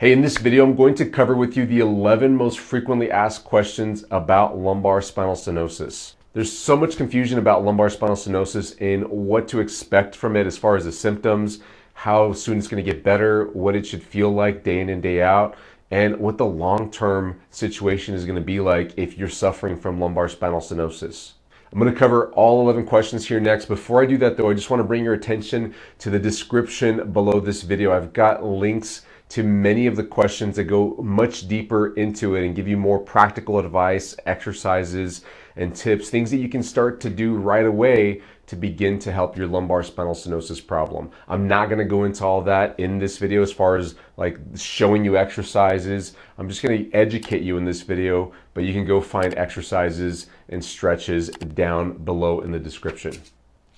Hey, in this video, I'm going to cover with you the 11 most frequently asked questions about lumbar spinal stenosis. There's so much confusion about lumbar spinal stenosis in what to expect from it as far as the symptoms, how soon it's going to get better, what it should feel like day in and day out, and what the long-term situation is going to be like if you're suffering from lumbar spinal stenosis. I'm going to cover all 11 questions here next. Before I do that though, I just want to bring your attention to the description below this video. I've got links to many of the questions that go much deeper into it and give you more practical advice, exercises, and tips, things that you can start to do right away to begin to help your lumbar spinal stenosis problem. I'm not going to go into all that in this video as far as like showing you exercises. I'm just going to educate you in this video, but you can go find exercises and stretches down below in the description. All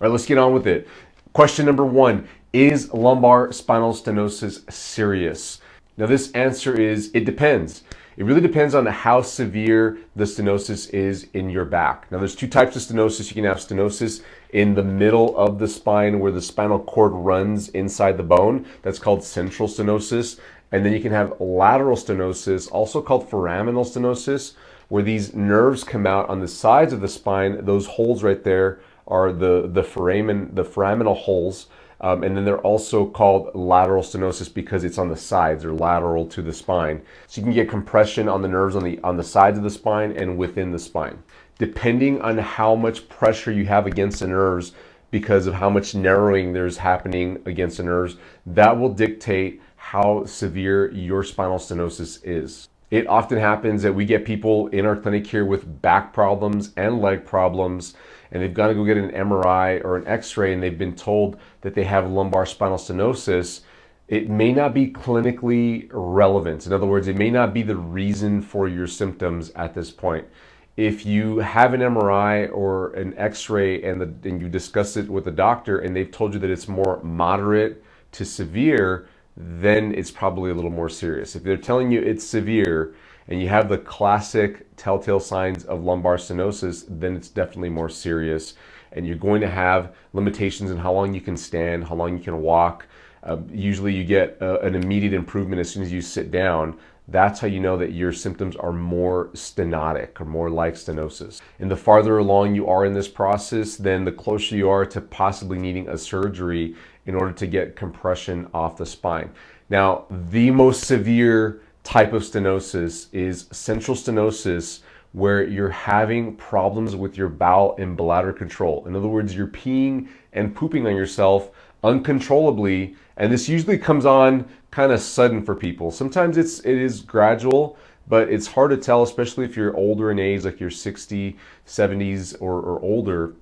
right, let's get on with it. Question number 1, is lumbar spinal stenosis serious? Now this answer is, it depends. It really depends on how severe the stenosis is in your back. Now there's two types of stenosis. You can have stenosis in the middle of the spine where the spinal cord runs inside the bone. That's called central stenosis. And then you can have lateral stenosis, also called foraminal stenosis, where these nerves come out on the sides of the spine. Those holes right there are the foraminal holes. And then they're also called lateral stenosis because it's on the sides or lateral to the spine. So you can get compression on the nerves on the sides of the spine and within the spine. Depending on how much pressure you have against the nerves because of how much narrowing there's happening against the nerves, that will dictate how severe your spinal stenosis is. It often happens that we get people in our clinic here with back problems and leg problems, and they've got to go get an MRI or an X-ray and they've been told that they have lumbar spinal stenosis. It may not be clinically relevant. In other words, it may not be the reason for your symptoms at this point. If you have an MRI or an X-ray and you discuss it with the doctor and they've told you that it's more moderate to severe, then it's probably a little more serious. If they're telling you it's severe and you have the classic telltale signs of lumbar stenosis, then it's definitely more serious. And you're going to have limitations in how long you can stand, how long you can walk. Usually you get an immediate improvement as soon as you sit down. That's how you know that your symptoms are more stenotic or more like stenosis. And the farther along you are in this process, then the closer you are to possibly needing a surgery in order to get compression off the spine. Now, the most severe type of stenosis is central stenosis, where you're having problems with your bowel and bladder control. In other words, you're peeing and pooping on yourself uncontrollably, and this usually comes on kind of sudden for people. Sometimes it is gradual, but it's hard to tell, especially if you're older in age, like you're 60, 70s or older,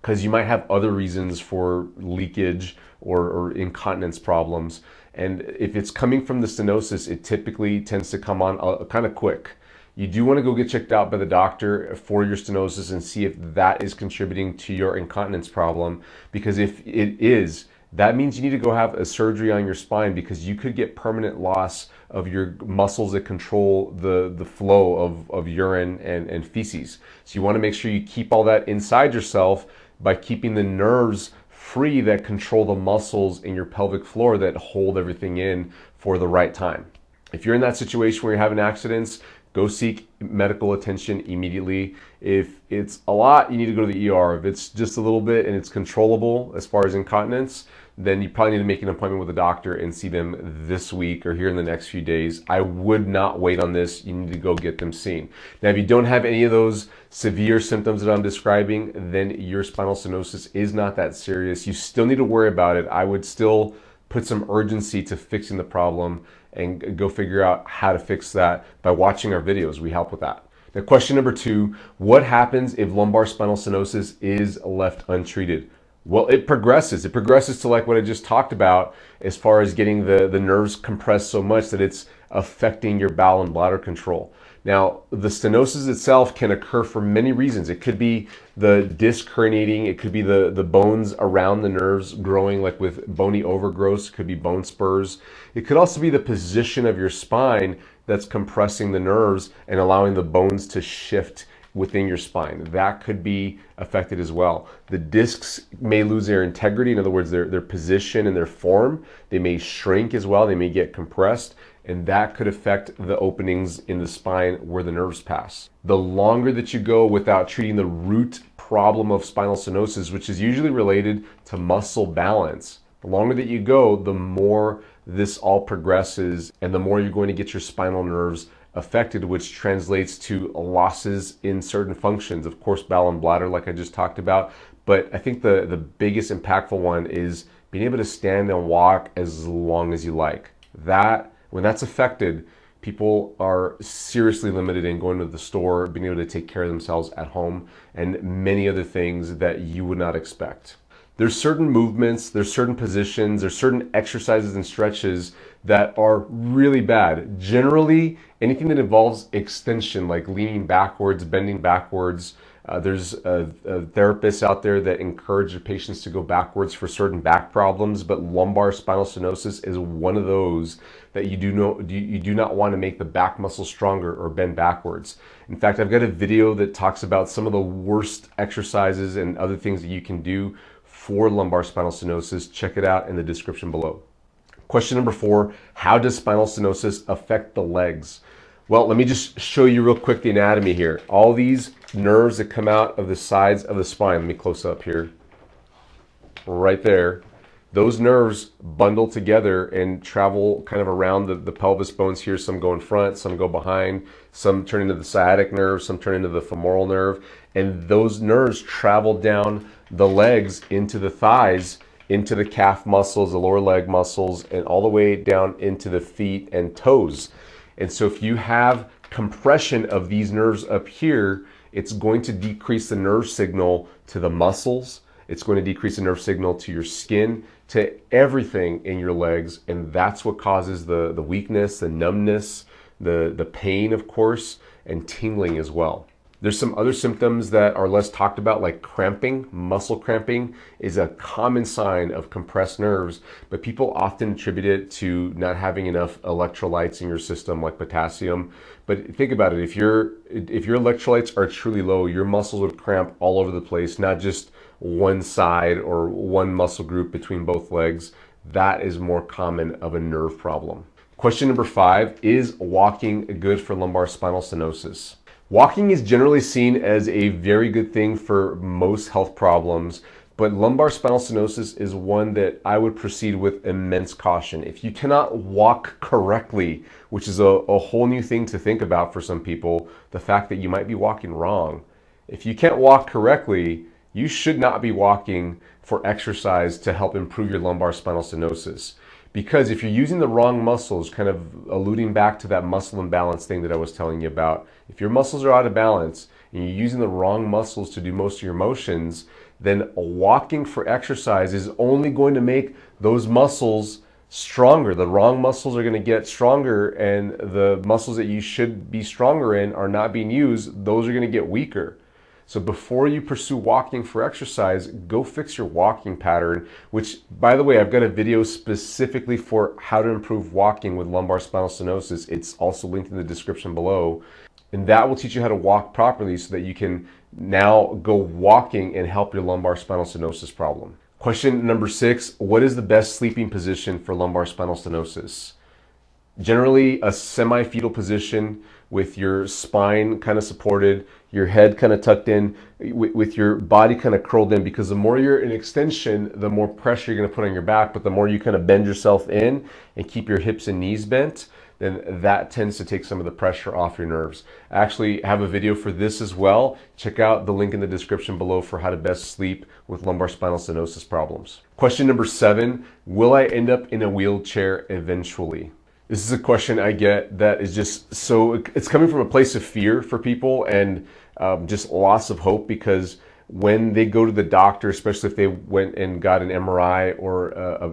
because you might have other reasons for leakage or incontinence problems. And if it's coming from the stenosis, it typically tends to come on kind of quick. You do want to go get checked out by the doctor for your stenosis and see if that is contributing to your incontinence problem, because if it is, that means you need to go have a surgery on your spine, because you could get permanent loss of your muscles that control the flow of urine and feces. So you want to make sure you keep all that inside yourself by keeping the nerves free that control the muscles in your pelvic floor that hold everything in for the right time. If you're in that situation where you're having accidents, go seek medical attention immediately. If it's a lot, you need to go to the ER. If it's just a little bit and it's controllable as far as incontinence, then you probably need to make an appointment with a doctor and see them this week or here in the next few days. I would not wait on this. You need to go get them seen. Now, if you don't have any of those severe symptoms that I'm describing, then your spinal stenosis is not that serious. You still need to worry about it. I would still put some urgency to fixing the problem and go figure out how to fix that by watching our videos. We help with that. Now, question number 2, what happens if lumbar spinal stenosis is left untreated? Well, it progresses. It progresses to like what I just talked about as far as getting the nerves compressed so much that it's affecting your bowel and bladder control. Now, the stenosis itself can occur for many reasons. It could be the disc herniating. It could be the bones around the nerves growing, like with bony overgrowth. It could be bone spurs. It could also be the position of your spine that's compressing the nerves and allowing the bones to shift within your spine. That could be affected as well. The discs may lose their integrity, in other words, their position and their form. They may shrink as well. They may get compressed, and that could affect the openings in the spine where the nerves pass. The longer that you go without treating the root problem of spinal stenosis, which is usually related to muscle balance, the longer that you go, the more this all progresses and the more you're going to get your spinal nerves affected, which translates to losses in certain functions. Of course, bowel and bladder, like I just talked about. But I think the biggest impactful one is being able to stand and walk as long as you like. When that's affected, people are seriously limited in going to the store, being able to take care of themselves at home, and many other things that you would not expect. There's certain movements, there's certain positions, there's certain exercises and stretches that are really bad. Generally, anything that involves extension, like leaning backwards, bending backwards. There's therapists out there that encourage their patients to go backwards for certain back problems, but lumbar spinal stenosis is one of those that you do not want to make the back muscle stronger or bend backwards. In fact, I've got a video that talks about some of the worst exercises and other things that you can do for lumbar spinal stenosis. Check it out in the description below. Question number 4, how does spinal stenosis affect the legs? Well, let me just show you real quick the anatomy here. All these nerves that come out of the sides of the spine, let me close up here, right there. Those nerves bundle together and travel kind of around the pelvis bones here. Some go in front, some go behind, some turn into the sciatic nerve, some turn into the femoral nerve. And those nerves travel down the legs into the thighs, into the calf muscles, the lower leg muscles, and all the way down into the feet and toes. And so if you have compression of these nerves up here, it's going to decrease the nerve signal to the muscles. It's going to decrease the nerve signal to your skin, to everything in your legs. And that's what causes the weakness, the numbness, the pain, of course, and tingling as well. There's some other symptoms that are less talked about, like cramping. Muscle cramping is a common sign of compressed nerves, but people often attribute it to not having enough electrolytes in your system, like potassium. But think about it, if your electrolytes are truly low, your muscles would cramp all over the place, not just one side or one muscle group between both legs. That is more common of a nerve problem. Question number 5, is walking good for lumbar spinal stenosis? Walking is generally seen as a very good thing for most health problems, but lumbar spinal stenosis is one that I would proceed with immense caution. If you cannot walk correctly, which is a whole new thing to think about for some people, the fact that you might be walking wrong. If you can't walk correctly, you should not be walking for exercise to help improve your lumbar spinal stenosis. Because if you're using the wrong muscles, kind of alluding back to that muscle imbalance thing that I was telling you about, if your muscles are out of balance and you're using the wrong muscles to do most of your motions, then walking for exercise is only going to make those muscles stronger. The wrong muscles are going to get stronger, and the muscles that you should be stronger in are not being used. Those are going to get weaker. So before you pursue walking for exercise, go fix your walking pattern, which, by the way, I've got a video specifically for how to improve walking with lumbar spinal stenosis. It's also linked in the description below. And that will teach you how to walk properly so that you can now go walking and help your lumbar spinal stenosis problem. Question number 6, what is the best sleeping position for lumbar spinal stenosis? Generally, a semi-fetal position with your spine kind of supported, your head kind of tucked in, with your body kind of curled in, because the more you're in extension, the more pressure you're going to put on your back, but the more you kind of bend yourself in and keep your hips and knees bent, then that tends to take some of the pressure off your nerves. I actually have a video for this as well. Check out the link in the description below for how to best sleep with lumbar spinal stenosis problems. Question number 7, will I end up in a wheelchair eventually? This is a question I get that is just so, it's coming from a place of fear for people and just loss of hope, because when they go to the doctor, especially if they went and got an MRI or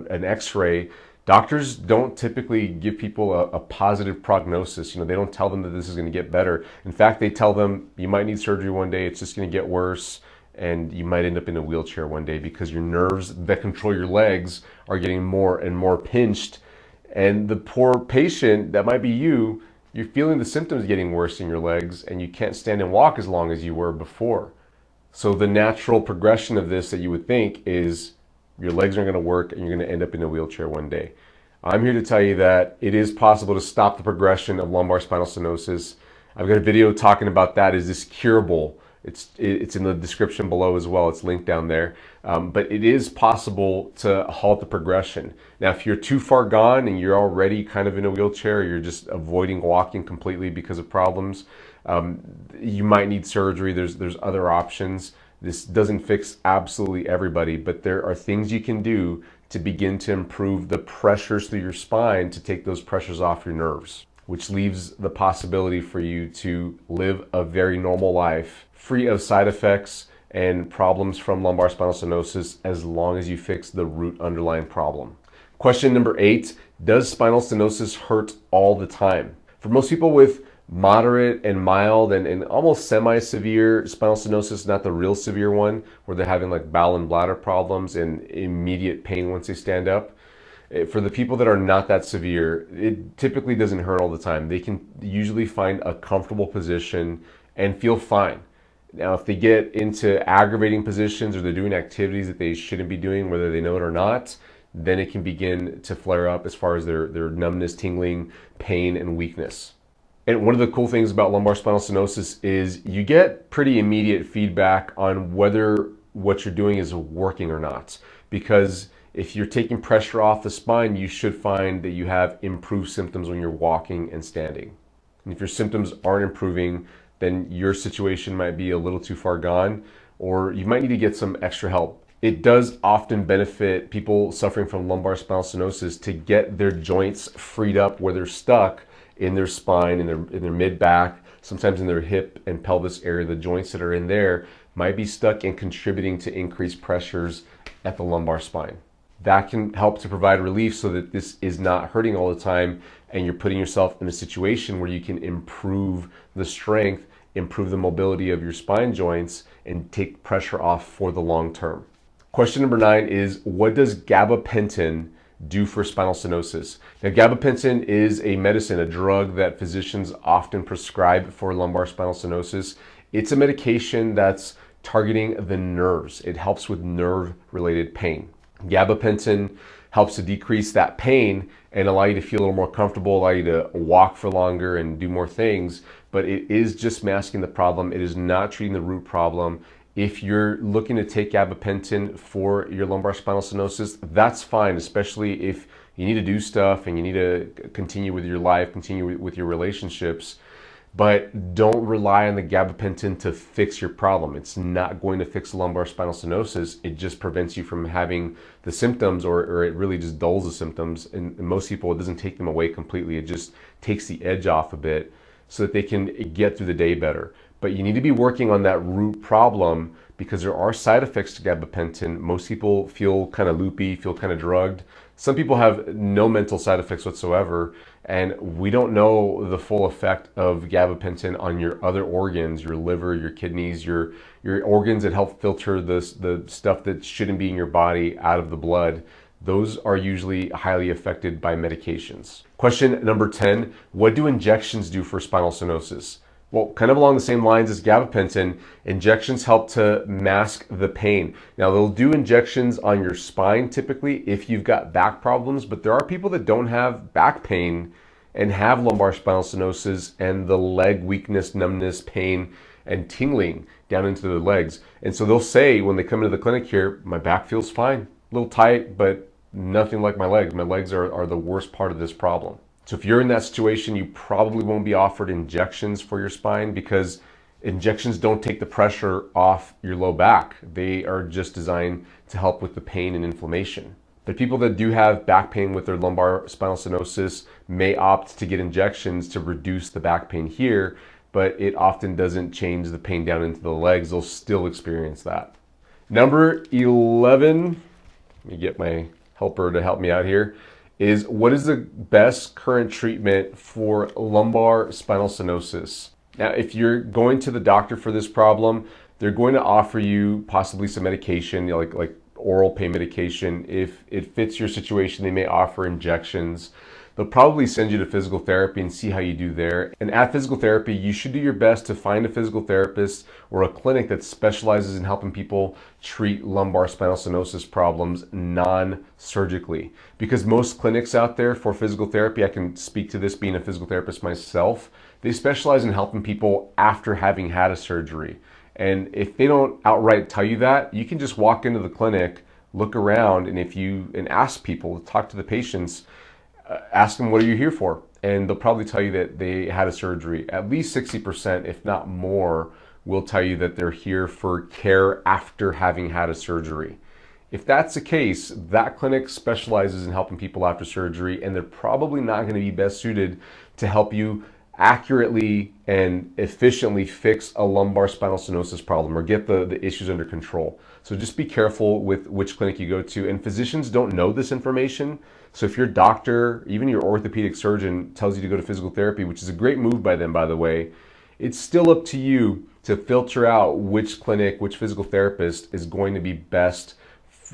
an X-ray, doctors don't typically give people a positive prognosis. You know, they don't tell them that this is going to get better. In fact, they tell them you might need surgery one day, it's just going to get worse, and you might end up in a wheelchair one day because your nerves that control your legs are getting more and more pinched. And the poor patient, that might be you, you're feeling the symptoms getting worse in your legs and you can't stand and walk as long as you were before. So the natural progression of this that you would think is your legs aren't going to work and you're going to end up in a wheelchair one day. I'm here to tell you that it is possible to stop the progression of lumbar spinal stenosis. I've got a video talking about that. Is this curable? It's in the description below as well. It's linked down there. But it is possible to halt the progression. Now, if you're too far gone and you're already kind of in a wheelchair, or you're just avoiding walking completely because of problems, you might need surgery. There's other options. This doesn't fix absolutely everybody, but there are things you can do to begin to improve the pressures through your spine to take those pressures off your nerves, which leaves the possibility for you to live a very normal life, free of side effects and problems from lumbar spinal stenosis, as long as you fix the root underlying problem. Question number 8, does spinal stenosis hurt all the time? For most people with moderate and mild and almost semi-severe spinal stenosis, not the real severe one, where they're having like bowel and bladder problems and immediate pain once they stand up. For the people that are not that severe, it typically doesn't hurt all the time. They can usually find a comfortable position and feel fine. Now, if they get into aggravating positions or they're doing activities that they shouldn't be doing, whether they know it or not, then it can begin to flare up as far as their numbness, tingling, pain, and weakness. And one of the cool things about lumbar spinal stenosis is you get pretty immediate feedback on whether what you're doing is working or not. Because if you're taking pressure off the spine, you should find that you have improved symptoms when you're walking and standing. And if your symptoms aren't improving, then your situation might be a little too far gone, or you might need to get some extra help. It does often benefit people suffering from lumbar spinal stenosis to get their joints freed up where they're stuck in their spine, in their mid-back, sometimes in their hip and pelvis area. The joints that are in there might be stuck and contributing to increased pressures at the lumbar spine. That can help to provide relief so that this is not hurting all the time and you're putting yourself in a situation where you can improve the strength, improve the mobility of your spine joints, and take pressure off for the long term. Question number 9 is, what does gabapentin do for spinal stenosis? Now, gabapentin is a medicine, a drug that physicians often prescribe for lumbar spinal stenosis. It's a medication that's targeting the nerves. It helps with nerve-related pain. Gabapentin helps to decrease that pain and allow you to feel a little more comfortable, allow you to walk for longer and do more things, but it is just masking the problem. It is not treating the root problem. If you're looking to take gabapentin for your lumbar spinal stenosis, that's fine, especially if you need to do stuff and you need to continue with your life, continue with your relationships. But don't rely on the gabapentin to fix your problem. It's not going to fix lumbar spinal stenosis. It just prevents you from having the symptoms, or it really just dulls the symptoms. And most people, it doesn't take them away completely. It just takes the edge off a bit so that they can get through the day better. But you need to be working on that root problem, because there are side effects to gabapentin. Most people feel kind of loopy, feel kind of drugged. Some people have no mental side effects whatsoever, and we don't know the full effect of gabapentin on your other organs, your liver, your kidneys, your organs that help filter the stuff that shouldn't be in your body out of the blood. Those are usually highly affected by medications. Question number 10, what do injections do for spinal stenosis? Well, kind of along the same lines as gabapentin, injections help to mask the pain. Now, they'll do injections on your spine typically if you've got back problems, but there are people that don't have back pain and have lumbar spinal stenosis and the leg weakness, numbness, pain, and tingling down into the legs. And so they'll say when they come into the clinic here, my back feels fine, a little tight, but nothing like my legs. My legs are the worst part of this problem. So if you're in that situation, you probably won't be offered injections for your spine, because injections don't take the pressure off your low back. They are just designed to help with the pain and inflammation. The people that do have back pain with their lumbar spinal stenosis may opt to get injections to reduce the back pain here, but it often doesn't change the pain down into the legs. They'll still experience that. Number 11, let me get my helper to help me out here, is what is the best current treatment for lumbar spinal stenosis? Now, if you're going to the doctor for this problem, they're going to offer you possibly some medication, like oral pain medication. If it fits your situation, they may offer injections. they'll probably send you to physical therapy and see how you do there. And at physical therapy, you should do your best to find a physical therapist or a clinic that specializes in helping people treat lumbar spinal stenosis problems non-surgically. Because most clinics out there for physical therapy, I can speak to this being a physical therapist myself, they specialize in helping people after having had a surgery. And if they don't outright tell you that, you can just walk into the clinic, look around, and ask people, talk to the patients, ask them, what are you here for? And they'll probably tell you that they had a surgery. At least 60%, if not more, will tell you that they're here for care after having had a surgery. If that's the case, that clinic specializes in helping people after surgery, and they're probably not going to be best suited to help you accurately and efficiently fix a lumbar spinal stenosis problem or get the issues under control. So just be careful with which clinic you go to. And physicians don't know this information. So if your doctor, even your orthopedic surgeon, tells you to go to physical therapy, which is a great move by them, by the way, it's still up to you to filter out which clinic, which physical therapist is going to be best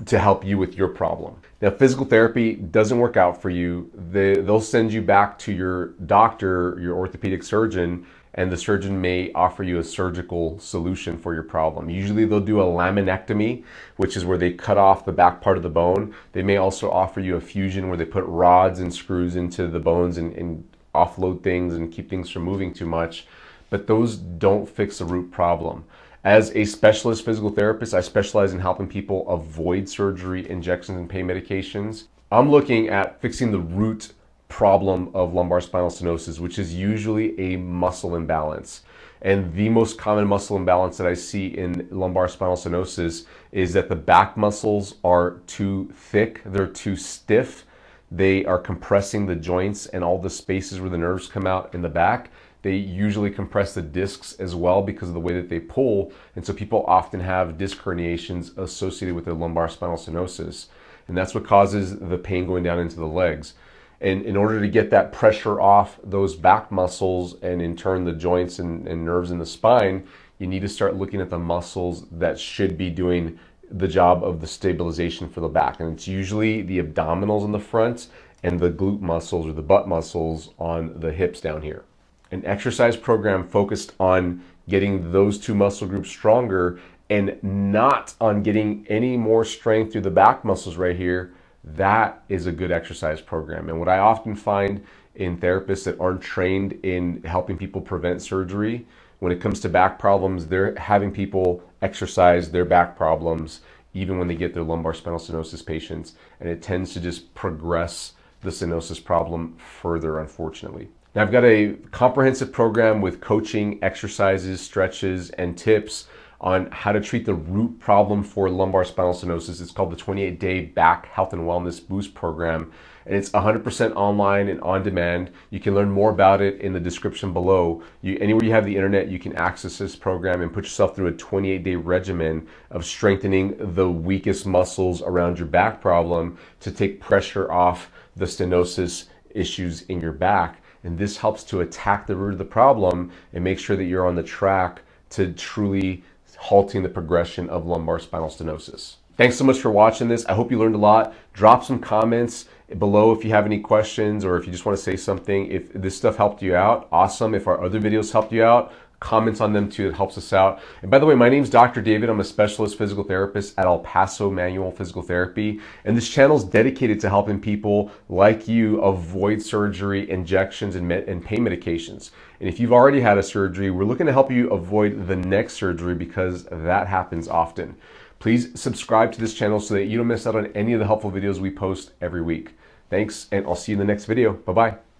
to help you with your problem. Now, physical therapy doesn't work out for you. They'll send you back to your doctor, your orthopedic surgeon, and the surgeon may offer you a surgical solution for your problem. Usually they'll do a laminectomy, which is where they cut off the back part of the bone. They may also offer you a fusion where they put rods and screws into the bones and offload things and keep things from moving too much. But those don't fix the root problem. As a specialist physical therapist, I specialize in helping people avoid surgery, injections, and pain medications. I'm looking at fixing the root problem of lumbar spinal stenosis, which is usually a muscle imbalance. And the most common muscle imbalance that I see in lumbar spinal stenosis is that the back muscles are too thick, they're too stiff, they are compressing the joints and all the spaces where the nerves come out in the back. They usually compress the discs as well because of the way that they pull. And so people often have disc herniations associated with their lumbar spinal stenosis. And that's what causes the pain going down into the legs. And in order to get that pressure off those back muscles and in turn the joints and nerves in the spine, you need to start looking at the muscles that should be doing the job of the stabilization for the back. And it's usually the abdominals in the front and the glute muscles or the butt muscles on the hips down here. An exercise program focused on getting those two muscle groups stronger and not on getting any more strength through the back muscles right here, that is a good exercise program. And what I often find in therapists that aren't trained in helping people prevent surgery, when it comes to back problems, they're having people exercise their back problems even when they get their lumbar spinal stenosis patients, and it tends to just progress the stenosis problem further, unfortunately. Now, I've got a comprehensive program with coaching, exercises, stretches, and tips on how to treat the root problem for lumbar spinal stenosis. It's called the 28-Day Back Health and Wellness Boost Program, and it's 100% online and on demand. You can learn more about it in the description below. Anywhere you have the internet, you can access this program and put yourself through a 28-day regimen of strengthening the weakest muscles around your back problem to take pressure off the stenosis issues in your back. And this helps to attack the root of the problem and make sure that you're on the track to truly halting the progression of lumbar spinal stenosis. Thanks so much for watching this. I hope you learned a lot. Drop some comments below if you have any questions or if you just want to say something. If this stuff helped you out, awesome. If our other videos helped you out, comments on them too. It helps us out. And by the way, my name's Dr. David. I'm a specialist physical therapist at El Paso Manual Physical Therapy. And this channel is dedicated to helping people like you avoid surgery, injections, and pain medications. And if you've already had a surgery, we're looking to help you avoid the next surgery because that happens often. Please subscribe to this channel so that you don't miss out on any of the helpful videos we post every week. Thanks, and I'll see you in the next video. Bye-bye.